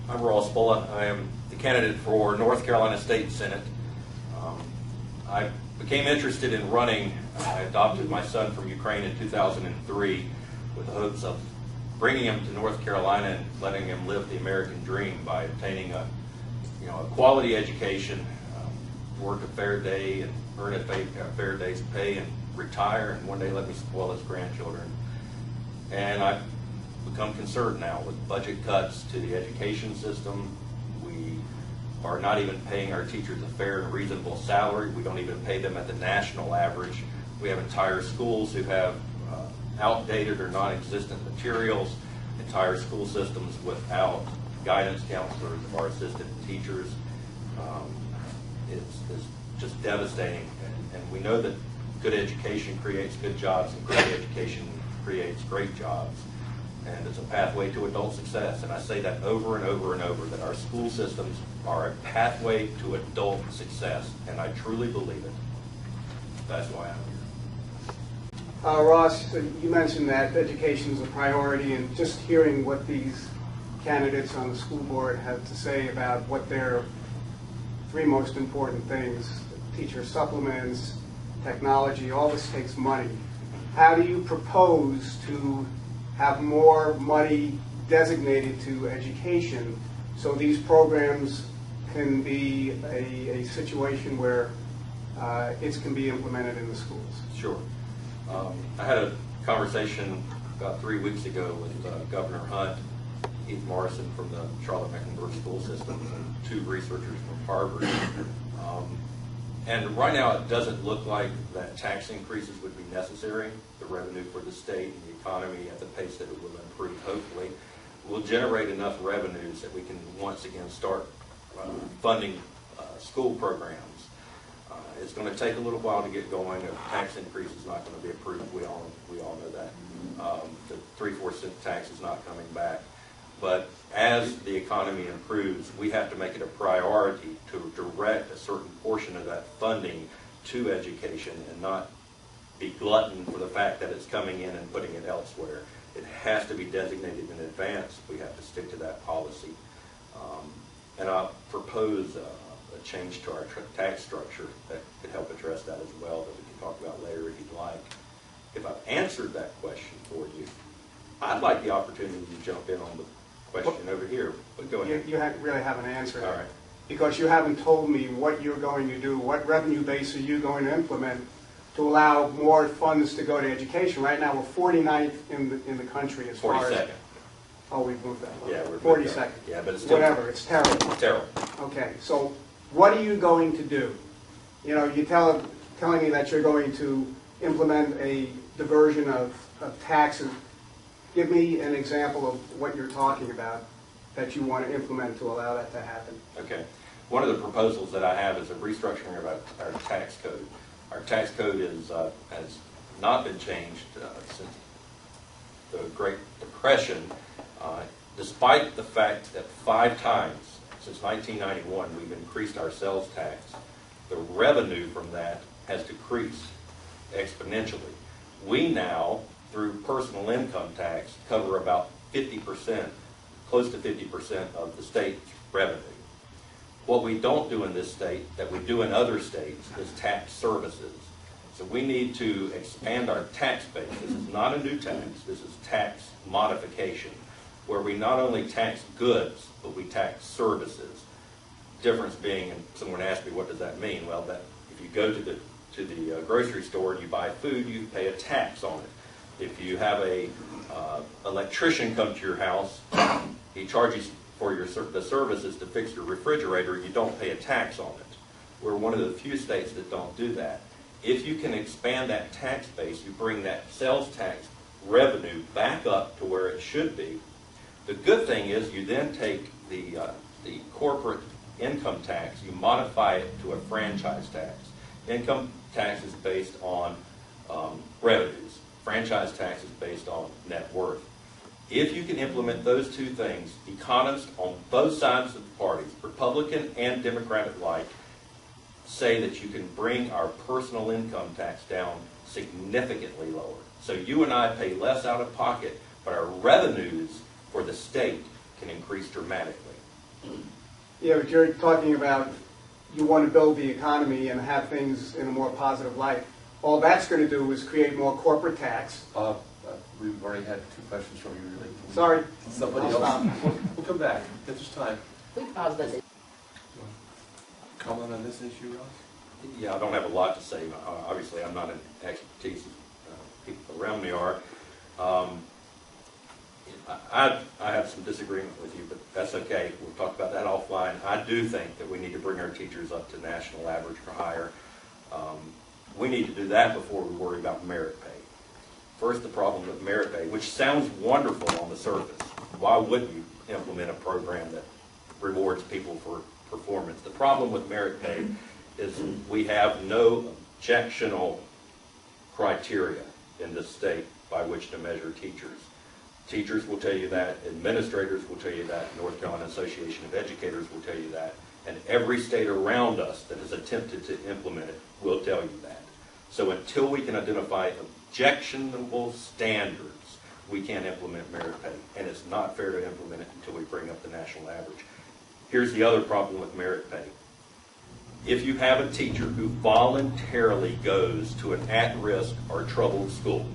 I'm Bulla. I am the candidate for North Carolina State Senate. I became interested in running. I adopted my son from Ukraine in 2003 with the hopes of bringing him to North Carolina and letting him live the American dream by obtaining a quality education, work a fair day and earn a fair day's pay and retire, and one day let me spoil his grandchildren. And I've become concerned now with budget cuts to the education system. We are not even paying our teachers a fair and reasonable salary. We don't even pay them at the national average. We have entire schools who have outdated or non-existent materials, entire school systems without guidance counselors or assistant teachers. It's just devastating, and we know that good education creates good jobs, and great education creates great jobs, and it's a pathway to adult success. And I say that over and over and over, that our school systems are a pathway to adult success, and I truly believe it. That's why I'm here. Ross, you mentioned that education is a priority, and just hearing what these candidates on the school board have to say about what their three most important things, teacher supplements, technology, all this takes money. How do you propose to have more money designated to education so these programs can be a situation where it can be implemented in the schools? Sure. I had a conversation about 3 weeks ago with Governor Hunt, Keith Morrison from the Charlotte-Mecklenburg school system, and 2 researchers from Harvard. And right now it doesn't look like that tax increases would be necessary. The revenue for the state and the economy at the pace that it will improve, hopefully, will generate enough revenues that we can once again start funding school programs. It's going to take a little while to get going. A tax increase is not going to be approved. We all know that. The 3/4-cent tax is not coming back. But as the economy improves, we have to make it a priority to direct a certain portion of that funding to education and not be glutton for the fact that it's coming in and putting it elsewhere. It has to be designated in advance. We have to stick to that policy. And I'll propose a change to our tax structure that could help address that as well, that we can talk about later if you'd like. If I've answered that question for you, I'd like the opportunity to jump in on the question over here, but go ahead. You really haven't answered it. All right. Because you haven't told me what you're going to do, what revenue base are you going to implement to allow more funds to go to education. Right now we're 49th in the country as far as... 42nd. Oh, we've moved that. Yeah, we're 42nd. Yeah, but it's still... Whatever, it's terrible. It's terrible. Okay, so what are you going to do? You know, you're telling me that you're going to implement a diversion of taxes. Give me an example of what you're talking about that you want to implement to allow that to happen. Okay. One of the proposals that I have is a restructuring of our tax code. Our tax code has not been changed since the Great Depression, despite the fact that 5 times since 1991 we've increased our sales tax. The revenue from that has decreased exponentially. We now, through personal income tax, cover about 50%, close to 50% of the state's revenue. What we don't do in this state, that we do in other states, is tax services. So we need to expand our tax base. This is not a new tax, this is tax modification, where we not only tax goods, but we tax services. Difference being, and someone asked me, what does that mean? Well, that if you go to the grocery store and you buy food, you pay a tax on it. If you have a electrician come to your house, he charges for the services to fix your refrigerator, you don't pay a tax on it. We're one of the few states that don't do that. If you can expand that tax base, you bring that sales tax revenue back up to where it should be. The good thing is you then take the corporate income tax, you modify it to a franchise tax. Income tax is based on revenues. Franchise tax is based on net worth. If you can implement those two things, economists on both sides of the parties, Republican and Democratic alike, say that you can bring our personal income tax down significantly lower. So you and I pay less out of pocket, but our revenues for the state can increase dramatically. Yeah, but you're talking about you want to build the economy and have things in a more positive light. All that's going to do is create more corporate tax. We've already had 2 questions from you related to Sorry. somebody I'll else. stop. We'll come back. There's time. We paused this. Comment on this issue, Ross? Yeah, I don't have a lot to say. Obviously, I'm not an expertise. People around me are. I have some disagreement with you, but that's okay. We'll talk about that offline. I do think that we need to bring our teachers up to national average or higher. We need to do that before we worry about merit pay. First, the problem with merit pay, which sounds wonderful on the surface. Why wouldn't you implement a program that rewards people for performance? The problem with merit pay is we have no objectional criteria in this state by which to measure teachers. Teachers will tell you that, administrators will tell you that, North Carolina Association of Educators will tell you that, and every state around us that has attempted to implement it will tell you that. So until we can identify objectionable standards, we can't implement merit pay, and it's not fair to implement it until we bring up the national average. Here's the other problem with merit pay. If you have a teacher who voluntarily goes to an at-risk or troubled school,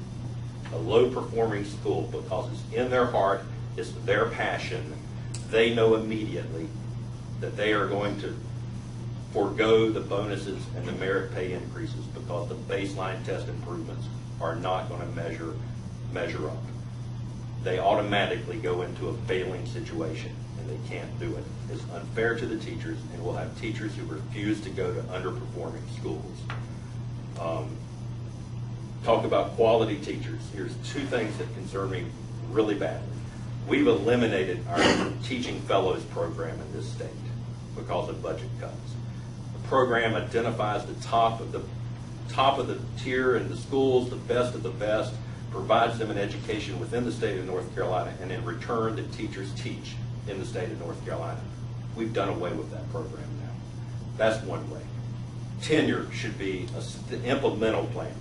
a low-performing school, because it's in their heart, it's their passion, they know immediately that they are going to forego the bonuses and the merit pay increases because the baseline test improvements are not going to measure up. They automatically go into a failing situation, and they can't do it. It's unfair to the teachers, and we'll have teachers who refuse to go to underperforming schools. Talk about quality teachers. Here's 2 things that concern me really badly. We've eliminated our teaching fellows program in this state because of budget cuts. The program identifies the top of the tier in the schools, the best of the best, provides them an education within the state of North Carolina, and in return, the teachers teach in the state of North Carolina. We've done away with that program now. That's one way. Tenure should be an implemental plan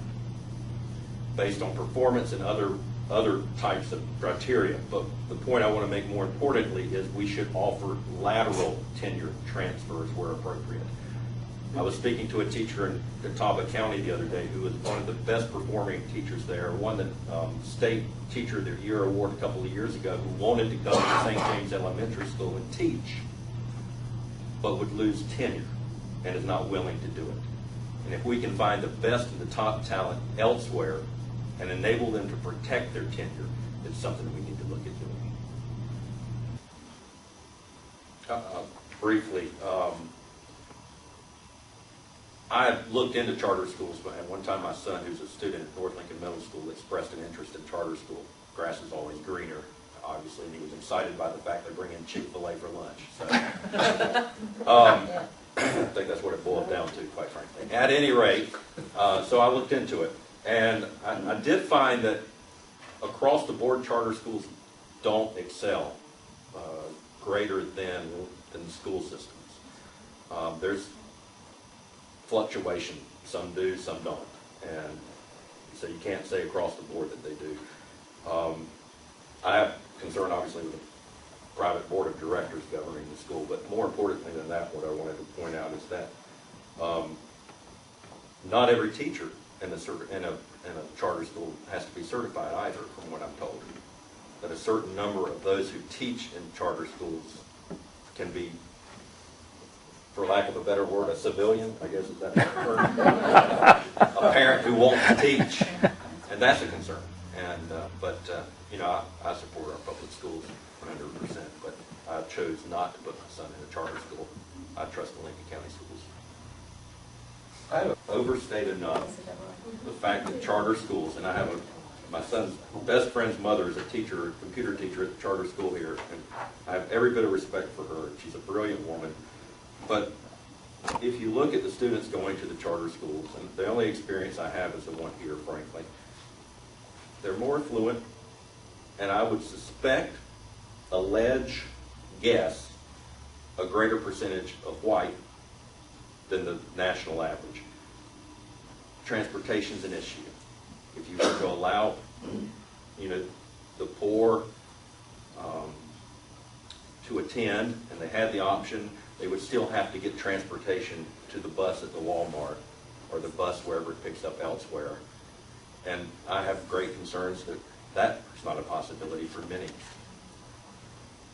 based on performance and other types of criteria. But the point I want to make more importantly is we should offer lateral tenure transfers where appropriate. I was speaking to a teacher in Catawba County the other day who was one of the best performing teachers there, won the State Teacher of the Year award a couple of years ago, who wanted to go to St. James Elementary School and teach, but would lose tenure and is not willing to do it. And if we can find the best and the top talent elsewhere and enable them to protect their tenure, it's something that we need to look at doing. Briefly, I looked into charter schools, and one time my son, who's a student at North Lincoln Middle School, expressed an interest in charter school. Grass is always greener, obviously, and he was excited by the fact they bring in Chick-fil-A for lunch. So, I think that's what it boiled down to, quite frankly. At any rate, so I looked into it, and I did find that across the board, charter schools don't excel greater than the school systems. There's fluctuation. Some do, some don't. And so you can't say across the board that they do. I have concern, obviously, with the private board of directors governing the school, but more importantly than that, what I wanted to point out is that not every teacher in a charter school has to be certified either, from what I'm told. That a certain number of those who teach in charter schools can be, for lack of a better word, a civilian, I guess is that the term? A parent who wants to teach, and that's a concern. And I support our public schools 100%, but I chose not to put my son in a charter school. I trust the Lincoln County schools. I have overstated enough the fact that charter schools, and my son's best friend's mother is a teacher, a computer teacher at the charter school here, and I have every bit of respect for her. She's a brilliant woman. But if you look at the students going to the charter schools, and the only experience I have is the one here, frankly, they're more affluent, and I would suspect, guess, a greater percentage of white than the national average. Transportation's an issue. If you were to allow, the poor to attend and they had the option, they would still have to get transportation to the bus at the Walmart or the bus wherever it picks up elsewhere. And I have great concerns that that's not a possibility for many.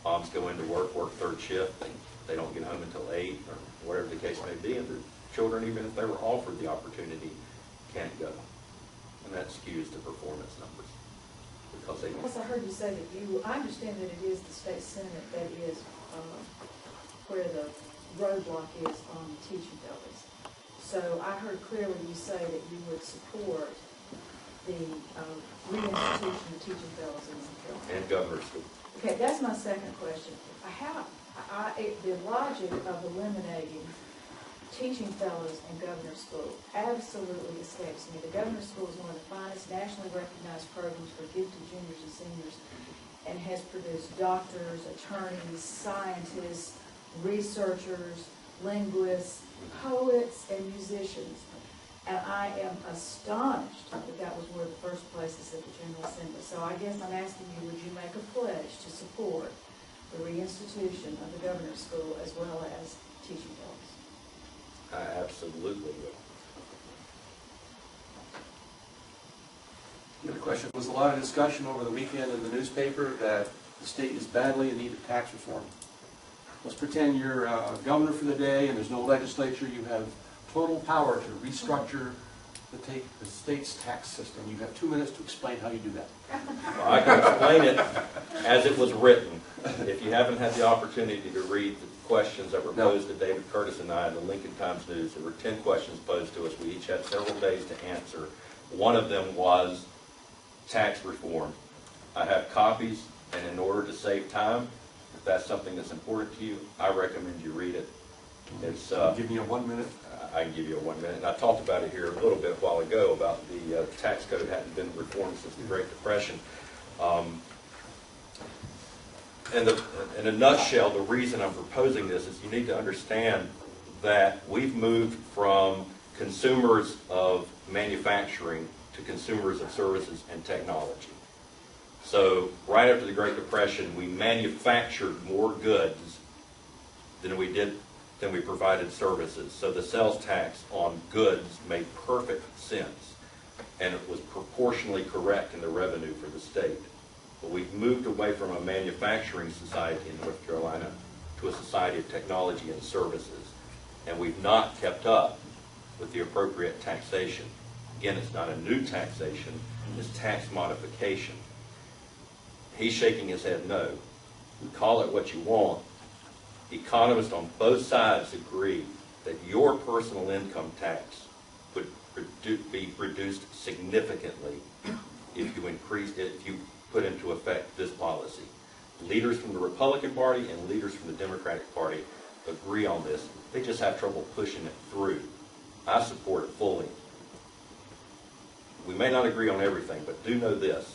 Moms go into work third shift, they don't get home until 8 or whatever the case may be, and the children, even if they were offered the opportunity, can't go. And that skews the performance numbers. Because they Plus, I heard you say that I understand that it is the state senate that is where the roadblock is on the teaching fellows. So I heard clearly you say that you would support the reinstitution of teaching fellows in North Carolina. and governor's school. Okay, that's my second question. The logic of eliminating teaching fellows and governor's school absolutely escapes me. The governor's school is one of the finest nationally recognized programs for gifted juniors and seniors and has produced doctors, attorneys, scientists, researchers, linguists, poets, and musicians. And I am astonished that that was one of the first places at the General Assembly. So I guess I'm asking you, would you make a pledge to support the reinstitution of the governor's school as well as teaching fellows? I absolutely will. Another question. There was a lot of discussion over the weekend in the newspaper that the state is badly in need of tax reform. Let's pretend you're governor for the day and there's no legislature. You have total power to restructure the state's tax system. You have 2 minutes to explain how you do that. Well, I can explain it as it was written. If you haven't had the opportunity to read the questions that were posed to David Curtis and I in the Lincoln Times News, there were 10 questions posed to us. We each had several days to answer. One of them was tax reform. I have copies, and in order to save time, if that's something that's important to you, I recommend you read it. It's Give me a 1 minute. I can give you a 1 minute. And I talked about it here a little bit a while ago about the tax code hadn't been reformed since the Great Depression. In a nutshell, the reason I'm proposing this is you need to understand that we've moved from consumers of manufacturing to consumers of services and technology. So right after the Great Depression, we manufactured more goods than we provided services. So the sales tax on goods made perfect sense, and it was proportionally correct in the revenue for the state. But we've moved away from a manufacturing society in North Carolina to a society of technology and services, and we've not kept up with the appropriate taxation. Again, it's not a new taxation, it's tax modification. He's shaking his head no. You call it what you want. Economists on both sides agree that your personal income tax would be reduced significantly if you put into effect this policy. Leaders from the Republican Party and leaders from the Democratic Party agree on this. They just have trouble pushing it through. I support it fully. We may not agree on everything, but do know this.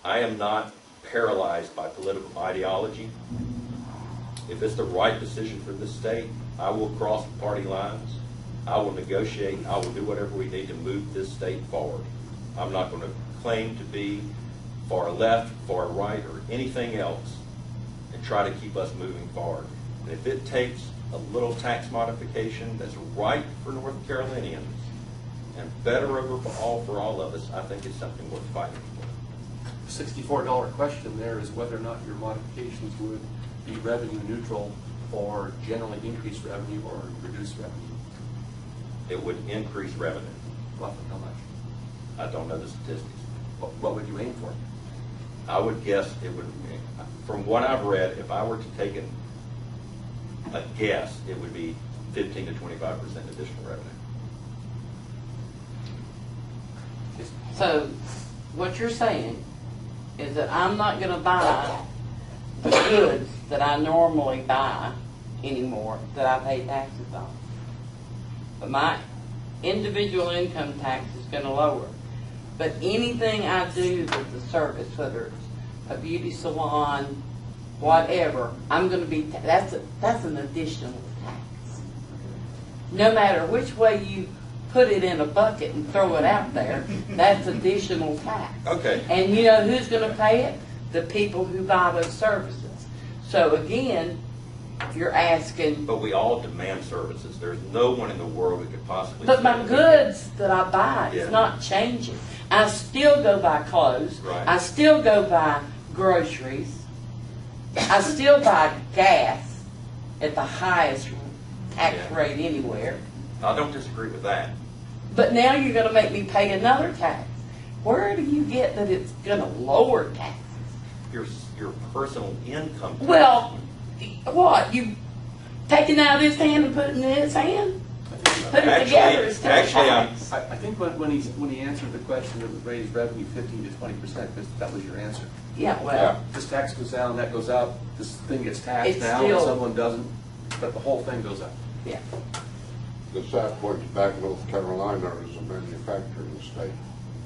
I am not paralyzed by political ideology. If it's the right decision for this state, I will cross party lines. I will negotiate. I will do whatever we need to move this state forward. I'm not going to claim to be far left, far right, or anything else and try to keep us moving forward. And if it takes a little tax modification that's right for North Carolinians and better overall for all of us, I think it's something worth fighting for. The $64 question there is whether or not your modifications would be revenue neutral or generally increase revenue or reduce revenue. It would increase revenue. Roughly how much? I don't know the statistics. What would you aim for? I would guess it would, from what I've read, if I were to take a guess, it would be 15 to 25% additional revenue. So what you're saying is that I'm not going to buy the goods that I normally buy anymore that I pay taxes on. But my individual income tax is going to lower. But anything I do with the service, whether it's a beauty salon, whatever, I'm going to be, that's an additional tax. No matter which way you put it in a bucket and throw it out there, that's additional tax. Okay. And you know who's going to pay it? The people who buy those services. So again, you're asking, But we all demand services. There's no one in the world who could possibly. but say my that. goods that I buy Yeah. is not changing. I still go buy clothes. Right. I still go buy groceries. I still buy gas at the highest tax Yeah. rate anywhere. I don't disagree with that. But now you're going to make me pay another tax. Where do you get that it's going to lower taxes? Your personal income. Well, what? You taking out of this hand and putting it in his hand? Put it together is still Actually, I'm- tax. I think when he answered the question, it would raise revenue 15 to 20%, because that was your answer. Yeah, well, This tax goes down, that goes up, this thing gets taxed It's now, and still- someone doesn't, but the whole thing goes up. yeah. The South Point back North Carolina is a manufacturing state.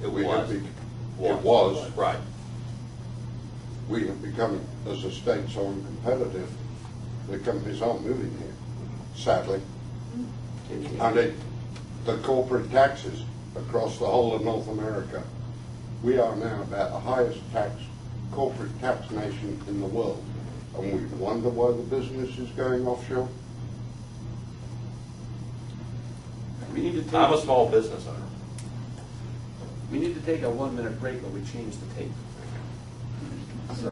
It We have was. be- It was. Right. We have become, as a state, so uncompetitive, the companies aren't moving here, sadly. And the corporate taxes across the whole of North America, we are now about the highest corporate tax nation in the world. And we wonder why the business is going offshore. We need to take, I'm a small business owner. we need to take a 1-minute break while we change the tape.